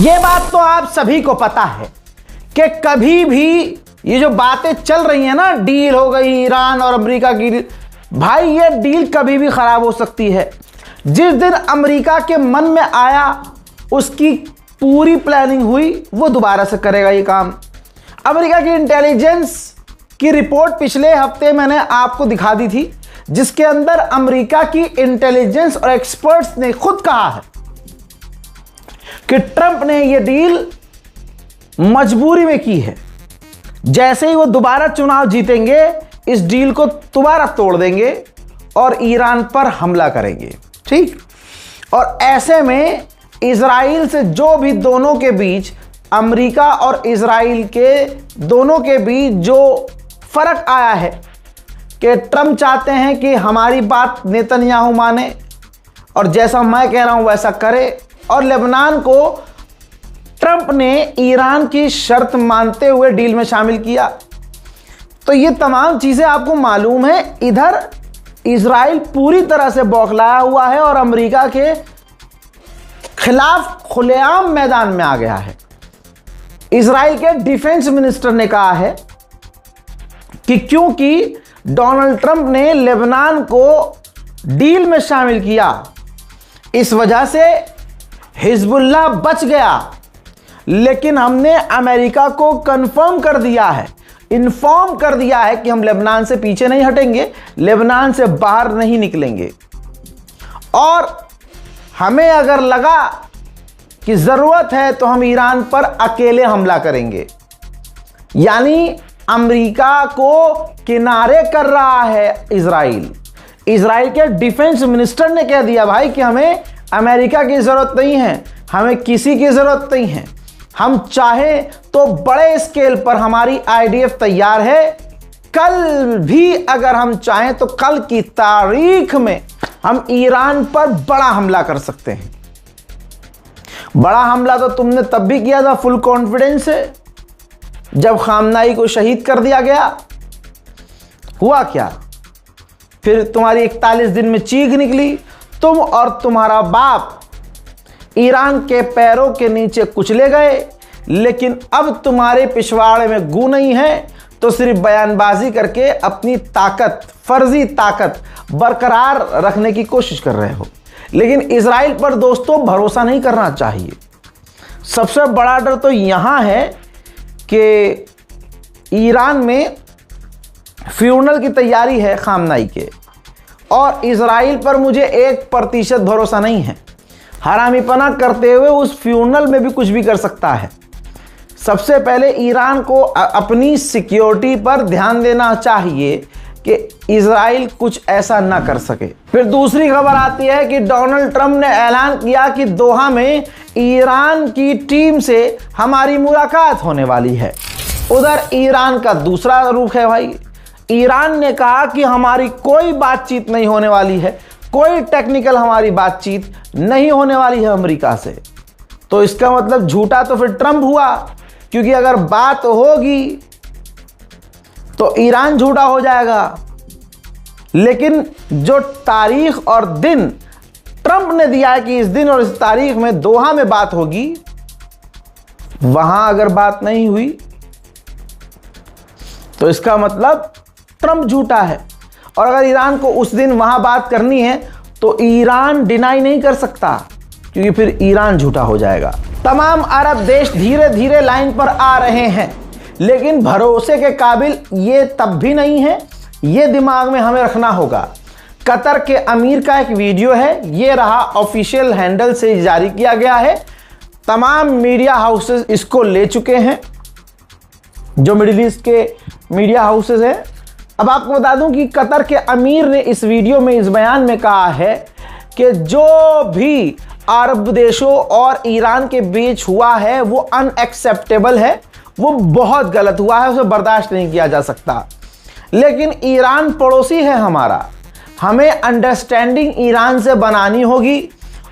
ये बात तो आप सभी को पता है कि कभी भी ये जो बातें चल रही हैं ना, डील हो गई ईरान और अमेरिका की, भाई ये डील कभी भी खराब हो सकती है। जिस दिन अमेरिका के मन में आया, उसकी पूरी प्लानिंग हुई, वो दोबारा से करेगा ये काम। अमेरिका की इंटेलिजेंस की रिपोर्ट पिछले हफ्ते मैंने आपको दिखा दी थी, जिसके अंदर अमेरिका की इंटेलिजेंस और एक्सपर्ट्स ने खुद कहा है कि ट्रंप ने यह डील मजबूरी में की है। जैसे ही वो दोबारा चुनाव जीतेंगे, इस डील को दोबारा तोड़ देंगे और ईरान पर हमला करेंगे, ठीक। और ऐसे में इजराइल से जो भी दोनों के बीच, अमेरिका और इजराइल के दोनों के बीच जो फर्क आया है कि ट्रंप चाहते हैं कि हमारी बात नेतन्याहू माने और जैसा मैं कह रहा हूं वैसा करे, और लेबनान को ट्रंप ने ईरान की शर्त मानते हुए डील में शामिल किया। तो ये तमाम चीजें आपको मालूम है। इधर इजराइल पूरी तरह से बौखलाया हुआ है और अमेरिका के खिलाफ खुलेआम मैदान में आ गया है। इजराइल के डिफेंस मिनिस्टर ने कहा है कि क्योंकि डोनाल्ड ट्रंप ने लेबनान को डील में शामिल किया, इस वजह से हिजबुल्लाह बच गया। लेकिन हमने अमेरिका को कंफर्म कर दिया है, इन्फॉर्म कर दिया है कि हम लेबनान से पीछे नहीं हटेंगे, लेबनान से बाहर नहीं निकलेंगे, और हमें अगर लगा कि जरूरत है तो हम ईरान पर अकेले हमला करेंगे। यानी अमेरिका को किनारे कर रहा है इजराइल। इजराइल के डिफेंस मिनिस्टर ने कह दिया भाई कि हमें अमेरिका की जरूरत नहीं है, हमें किसी की जरूरत नहीं है। हम चाहे तो बड़े स्केल पर हमारी आईडीएफ तैयार है। कल भी अगर हम चाहें तो कल की तारीख में हम ईरान पर बड़ा हमला कर सकते हैं। बड़ा हमला तो तुमने तब भी किया था फुल कॉन्फिडेंस से, जब खामनाई को शहीद कर दिया गया। हुआ क्या? फिर तुम्हारी 41 दिन में चीख निकली, तुम और तुम्हारा बाप ईरान के पैरों के नीचे कुचले गए। लेकिन अब तुम्हारे पिछवाड़े में गू नहीं है, तो सिर्फ बयानबाजी करके अपनी ताकत, फर्जी ताकत बरकरार रखने की कोशिश कर रहे हो। लेकिन इजराइल पर दोस्तों भरोसा नहीं करना चाहिए। सबसे बड़ा डर तो यहां है कि ईरान में फ्यूनल की तैयारी है खामनाई के, और इजराइल पर मुझे 1% भरोसा नहीं है। हरामीपना करते हुए उस फ्यूनल में भी कुछ भी कर सकता है। सबसे पहले ईरान को अपनी सिक्योरिटी पर ध्यान देना चाहिए कि इजराइल कुछ ऐसा ना कर सके। फिर दूसरी खबर आती है कि डोनाल्ड ट्रंप ने ऐलान किया कि दोहा में ईरान की टीम से हमारी मुलाकात होने वाली है। उधर ईरान का दूसरा रुख है भाई। ईरान ने कहा कि हमारी कोई बातचीत नहीं होने वाली है, कोई टेक्निकल हमारी बातचीत नहीं होने वाली है अमेरिका से। तो इसका मतलब झूठा तो फिर ट्रंप हुआ, क्योंकि अगर बात होगी तो ईरान झूठा हो जाएगा। लेकिन जो तारीख और दिन ट्रंप ने दिया है कि इस दिन और इस तारीख में दोहा में बात होगी, वहां अगर बात नहीं हुई तो इसका मतलब ट्रंप झूठा है। और अगर ईरान को उस दिन वहां बात करनी है तो ईरान डिनाई नहीं कर सकता, क्योंकि फिर ईरान झूठा हो जाएगा। तमाम अरब देश धीरे धीरे लाइन पर आ रहे हैं, लेकिन भरोसे के काबिल ये तब भी नहीं है। ये दिमाग में हमें रखना होगा। कतर के अमीर का एक वीडियो है, ये रहा, ऑफिशियल हैंडल से जारी किया गया है। तमाम मीडिया हाउसेस इसको ले चुके हैं, जो मिडिल ईस्ट के मीडिया हाउसेस हैं। अब आपको बता दूं कि कतर के अमीर ने इस वीडियो में, इस बयान में कहा है कि जो भी अरब देशों और ईरान के बीच हुआ है वो अनएक्सेप्टेबल है, वो बहुत गलत हुआ है, उसे बर्दाश्त नहीं किया जा सकता। लेकिन ईरान पड़ोसी है हमारा, हमें अंडरस्टैंडिंग ईरान से बनानी होगी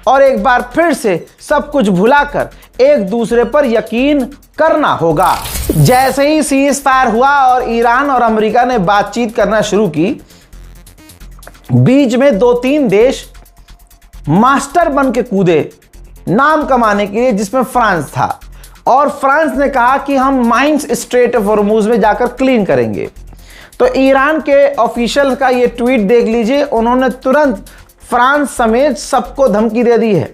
और एक बार फिर से सब कुछ भुलाकर एक दूसरे पर यकीन करना होगा। जैसे ही सीज फायर हुआ और ईरान और अमेरिका ने बातचीत करना शुरू की, बीच में 2-3 देश मास्टर बन के कूदे नाम कमाने के लिए, जिसमें फ्रांस था। और फ्रांस ने कहा कि हम माइंस स्ट्रेट ऑफ हॉर्मुज में जाकर क्लीन करेंगे। तो ईरान के ऑफिशियल का ये ट्वीट देख लीजिए, उन्होंने तुरंत फ्रांस समेत सबको धमकी दे दी है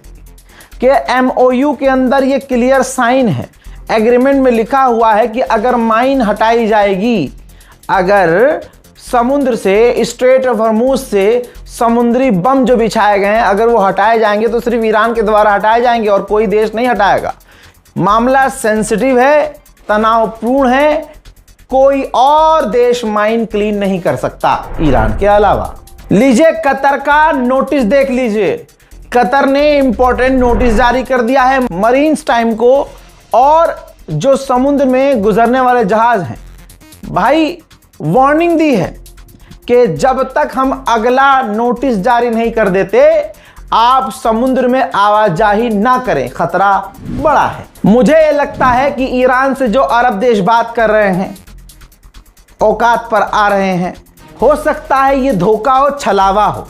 कि MOU के अंदर ये क्लियर साइन है, एग्रीमेंट में लिखा हुआ है कि अगर माइन हटाई जाएगी, अगर समुद्र से, स्ट्रेट ऑफ हॉर्मुज से समुद्री बम जो बिछाए गए हैं अगर वो हटाए जाएंगे तो सिर्फ ईरान के द्वारा हटाए जाएंगे और कोई देश नहीं हटाएगा। मामला सेंसिटिव है, तनावपूर्ण है, कोई और देश माइन क्लीन नहीं कर सकता ईरान के अलावा। लीजिए कतर का नोटिस देख लीजिए। कतर ने इंपॉर्टेंट नोटिस जारी कर दिया है मरीन्स टाइम को और जो समुद्र में गुजरने वाले जहाज हैं, भाई वार्निंग दी है कि जब तक हम अगला नोटिस जारी नहीं कर देते आप समुद्र में आवाजाही ना करें, खतरा बड़ा है। मुझे लगता है कि ईरान से जो अरब देश बात कर रहे हैं, औकात पर आ रहे हैं, हो सकता है ये धोखा हो, छलावा हो।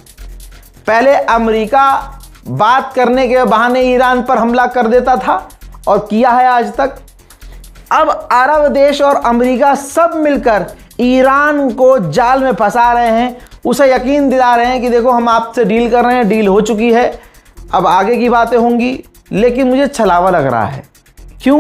पहले अमेरिका बात करने के बहाने ईरान पर हमला कर देता था और किया है आज तक। अब अरब देश और अमेरिका सब मिलकर ईरान को जाल में फंसा रहे हैं, उसे यकीन दिला रहे हैं कि देखो हम आपसे डील कर रहे हैं, डील हो चुकी है, अब आगे की बातें होंगी। लेकिन मुझे छलावा लग रहा है। क्यों?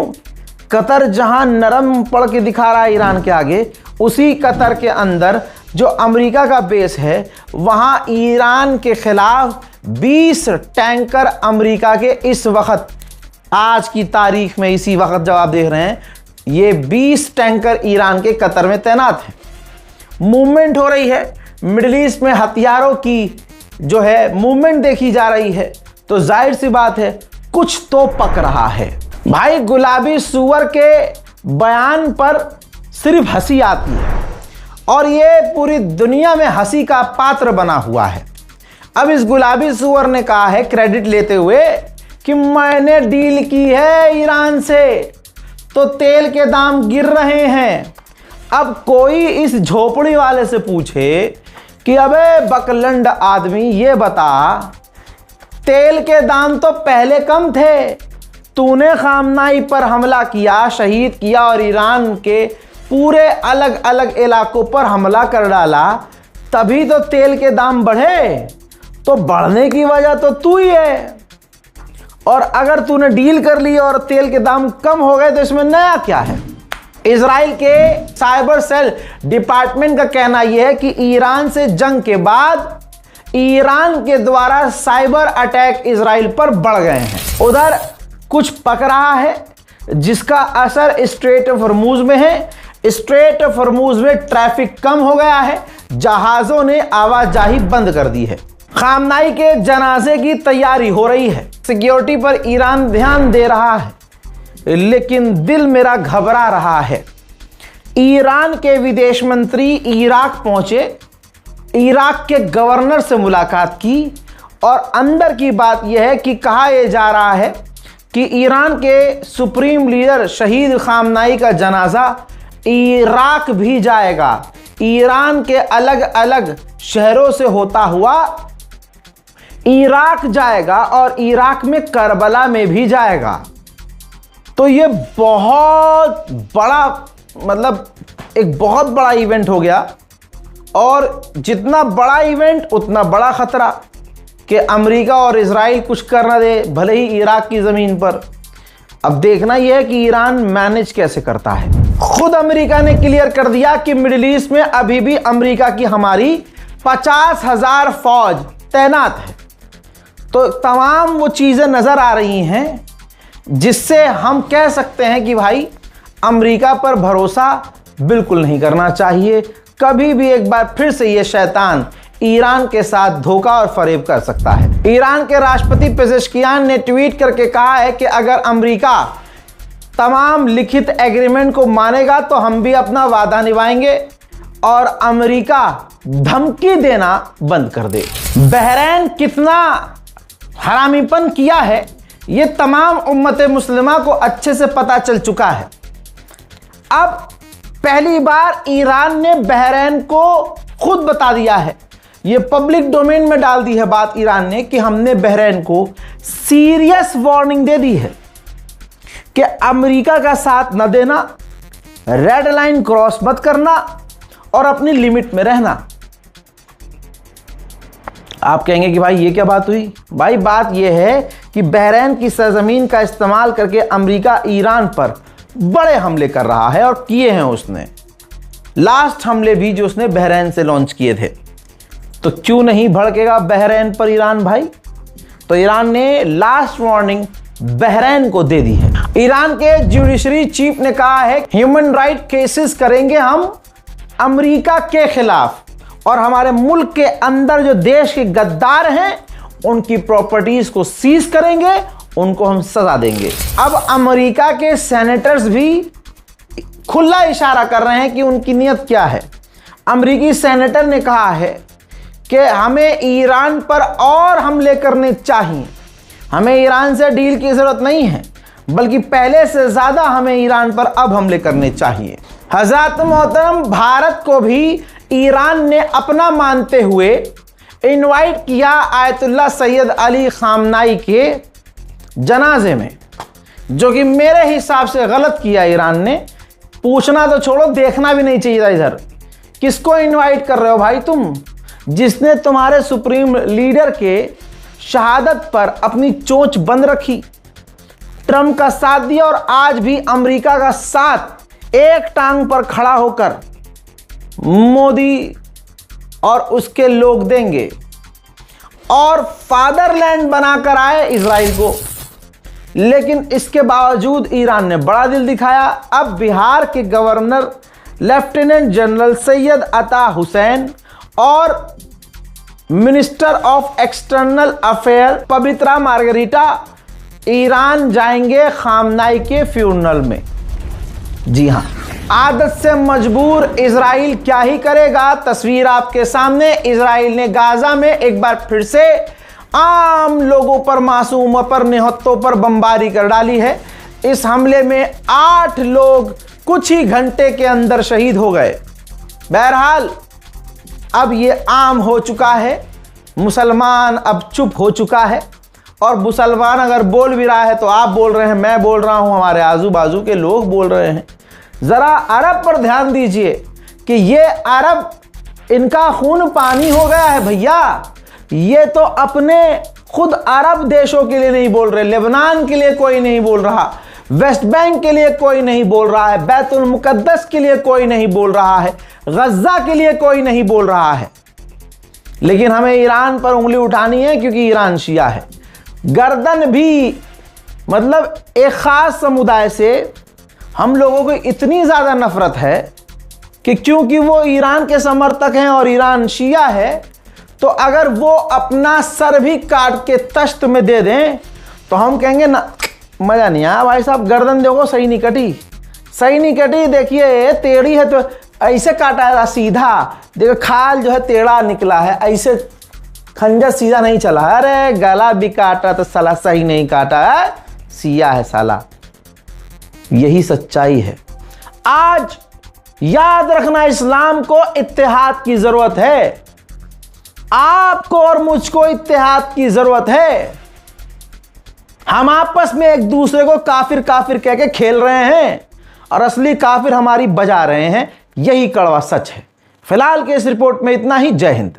कतर जहां नरम पड़ के दिखा रहा है ईरान के आगे, उसी कतर के अंदर जो अमेरिका का बेस है वहां ईरान के खिलाफ 20 टैंकर अमेरिका के इस वक्त, आज की तारीख में, इसी वक्त जब आप देख रहे हैं, ये 20 टैंकर ईरान के कतर में तैनात हैं। मूवमेंट हो रही है मिडिल ईस्ट में, हथियारों की जो है मूवमेंट देखी जा रही है, तो जाहिर सी बात है कुछ तो पक रहा है। भाई गुलाबी सूअर के बयान पर सिर्फ हंसी आती है और ये पूरी दुनिया में हंसी का पात्र बना हुआ है। अब इस गुलाबी सूअर ने कहा है क्रेडिट लेते हुए कि मैंने डील की है ईरान से, तो तेल के दाम गिर रहे हैं। अब कोई इस झोपड़ी वाले से पूछे कि अबे बकलंड आदमी, ये बता, तेल के दाम तो पहले कम थे, तूने खामनाई पर हमला किया, शहीद किया और ईरान के पूरे अलग अलग इलाकों पर हमला कर डाला, तभी तो तेल के दाम बढ़े। तो बढ़ने की वजह तो तू ही है, और अगर तूने डील कर ली और तेल के दाम कम हो गए तो इसमें नया क्या है? इजराइल के साइबर सेल डिपार्टमेंट का कहना यह है कि ईरान से जंग के बाद ईरान के द्वारा साइबर अटैक इजराइल पर बढ़ गए हैं। उधर कुछ पक रहा है जिसका असर स्ट्रेट ऑफ हॉर्मुज में है। स्ट्रेट ऑफ हॉर्मुज में ट्रैफिक कम हो गया है, जहाजों ने आवाजाही बंद कर दी है। खामनाई के जनाजे की तैयारी हो रही है। सिक्योरिटी पर ईरान ध्यान दे रहा है, लेकिन दिल मेरा घबरा रहा है। ईरान के विदेश मंत्री इराक पहुंचे, इराक के गवर्नर से मुलाकात की और अंदर की बात यह है कि कहा यह जा रहा है कि ईरान के सुप्रीम लीडर शहीद खामनाई का जनाजा इराक भी जाएगा। ईरान के अलग अलग शहरों से होता हुआ इराक जाएगा और इराक में करबला में भी जाएगा। तो ये बहुत बड़ा, मतलब एक बहुत बड़ा इवेंट हो गया, और जितना बड़ा इवेंट उतना बड़ा खतरा कि अमेरिका और इजराइल कुछ कर ना दे, भले ही इराक की ज़मीन पर। अब देखना यह है कि ईरान मैनेज कैसे करता है। खुद अमेरिका ने क्लियर कर दिया कि मिडिल ईस्ट में अभी भी अमेरिका की हमारी 50,000 फौज तैनात है। तो तमाम वो चीज़ें नज़र आ रही हैं जिससे हम कह सकते हैं कि भाई अमेरिका पर भरोसा बिल्कुल नहीं करना चाहिए। कभी भी एक बार फिर से ये शैतान ईरान के साथ धोखा और फरेब कर सकता है। ईरान के राष्ट्रपति पेजेश्कियान ने ट्वीट करके कहा है कि अगर अमेरिका तमाम लिखित एग्रीमेंट को मानेगा तो हम भी अपना वादा निभाएंगे और अमेरिका धमकी देना बंद कर दे। बहरैन कितना हरामीपन किया है ये तमाम उम्मत मुस्लिमा को अच्छे से पता चल चुका है। अब पहली बार ईरान ने बहरैन को खुद बता दिया है, ये पब्लिक डोमेन में डाल दी है बात ईरान ने कि हमने बहरीन को सीरियस वार्निंग दे दी है कि अमेरिका का साथ न देना, रेड लाइन क्रॉस मत करना और अपनी लिमिट में रहना। आप कहेंगे कि भाई ये क्या बात हुई? भाई बात ये है कि बहरीन की सरजमीन का इस्तेमाल करके अमेरिका ईरान पर बड़े हमले कर रहा है और किए हैं उसने। लास्ट हमले भी जो उसने बहरीन से लॉन्च किए थे। तो क्यों नहीं भड़केगा बहरीन पर ईरान भाई? तो ईरान ने लास्ट वार्निंग बहरीन को दे दी है। ईरान के जुडिशरी चीफ ने कहा है ह्यूमन राइट केसेस करेंगे हम अमेरिका के खिलाफ और हमारे मुल्क के अंदर जो देश के गद्दार हैं उनकी प्रॉपर्टीज को सीज करेंगे, उनको हम सजा देंगे। अब अमेरिका के सेनेटर्स भी खुला इशारा कर रहे हैं कि उनकी नीयत क्या है। अमेरिकी सेनेटर ने कहा है कि हमें ईरान पर और हमले करने चाहिए, हमें ईरान से डील की जरूरत नहीं है, बल्कि पहले से ज्यादा हमें ईरान पर अब हमले करने चाहिए। हज़रत मोहतरम, भारत को भी ईरान ने अपना मानते हुए इनवाइट किया आयतुल्लाह सैयद अली खामनाई के जनाजे में, जो कि मेरे हिसाब से गलत किया ईरान ने। पूछना तो छोड़ो, देखना भी नहीं चाहिए था इधर। किसको इनवाइट कर रहे हो भाई तुम, जिसने तुम्हारे सुप्रीम लीडर के शहादत पर अपनी चोंच बंद रखी, ट्रंप का साथ दिया और आज भी अमेरिका का साथ एक टांग पर खड़ा होकर मोदी और उसके लोग देंगे और फादरलैंड बनाकर आए इजराइल को। लेकिन इसके बावजूद ईरान ने बड़ा दिल दिखाया। अब बिहार के governor lieutenant general Syed Ata Hussain और minister of external affair Pavitra Margherita Iran जाएंगे खामनाई के फ्यूनरल में। जी हां, आदत से मजबूर इजराइल क्या ही करेगा। तस्वीर आपके सामने, इजराइल ने गाजा में एक बार फिर से आम लोगों पर, मासूमों पर, निहत्तों पर बमबारी कर डाली है। इस हमले में 8 लोग कुछ ही घंटे के अंदर शहीद हो गए। बहरहाल अब ये आम हो चुका है, मुसलमान अब चुप हो चुका है और मुसलमान अगर बोल भी रहा है तो आप बोल रहे हैं, मैं बोल रहा हूं, हमारे आजू बाजू के लोग बोल रहे हैं। जरा अरब पर ध्यान दीजिए कि ये अरब, इनका खून पानी हो गया है भैया। ये तो अपने खुद अरब देशों के लिए नहीं बोल रहे, लेबनान के लिए कोई नहीं बोल रहा, वेस्ट बैंक के लिए कोई नहीं बोल रहा है, बैतुल मुकद्दस के लिए कोई नहीं बोल रहा है, गज्जा के लिए कोई नहीं बोल रहा है। लेकिन हमें ईरान पर उंगली उठानी है क्योंकि ईरान शिया है। गर्दन भी, मतलब एक खास समुदाय से हम लोगों को इतनी ज़्यादा नफरत है कि क्योंकि वो ईरान के समर्थक हैं और ईरान शिया है, तो अगर वो अपना सर भी काट के तश्त में दे दें तो हम कहेंगे ना, मज़ा नहीं आया भाई साहब, गर्दन देखो सही नहीं कटी, सही नहीं कटी, देखिए टेढ़ी है तो ऐसे काटा है सीधा, देखो खाल जो है टेढ़ा निकला है, ऐसे खंजर सीधा नहीं चला। अरे गला भी काटा तो साला सही नहीं काटा है, सिया है साला। यही सच्चाई है। आज याद रखना, इस्लाम को इत्तेहाद की जरूरत है, आपको और मुझको इत्तेहाद की जरूरत है। हम आपस में एक दूसरे को काफिर काफिर कह के खेल रहे हैं और असली काफिर हमारी बजा रहे हैं, यही कड़वा सच है। फिलहाल के इस रिपोर्ट में इतना ही। जय हिंद।